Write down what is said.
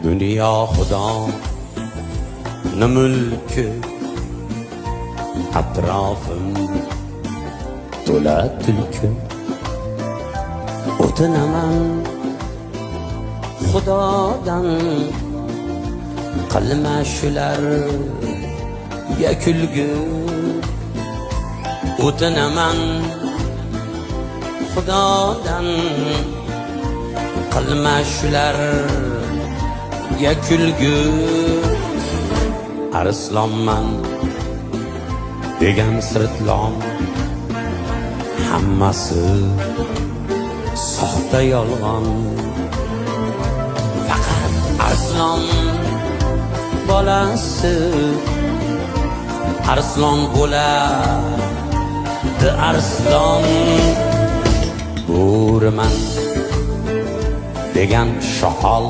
Dünya Xudo ne mulki, atrofim to'la tulki. O'tinaman Xudodan, qilma shularga kulgi. O'tinaman Xudodan, qilma shularga kulgi. Arslonman degan sirtlon, hammasi soxta yolg'on. Faqat arslon bolasi arslon bo'ladi, arslon. Bo'riman degan shoqol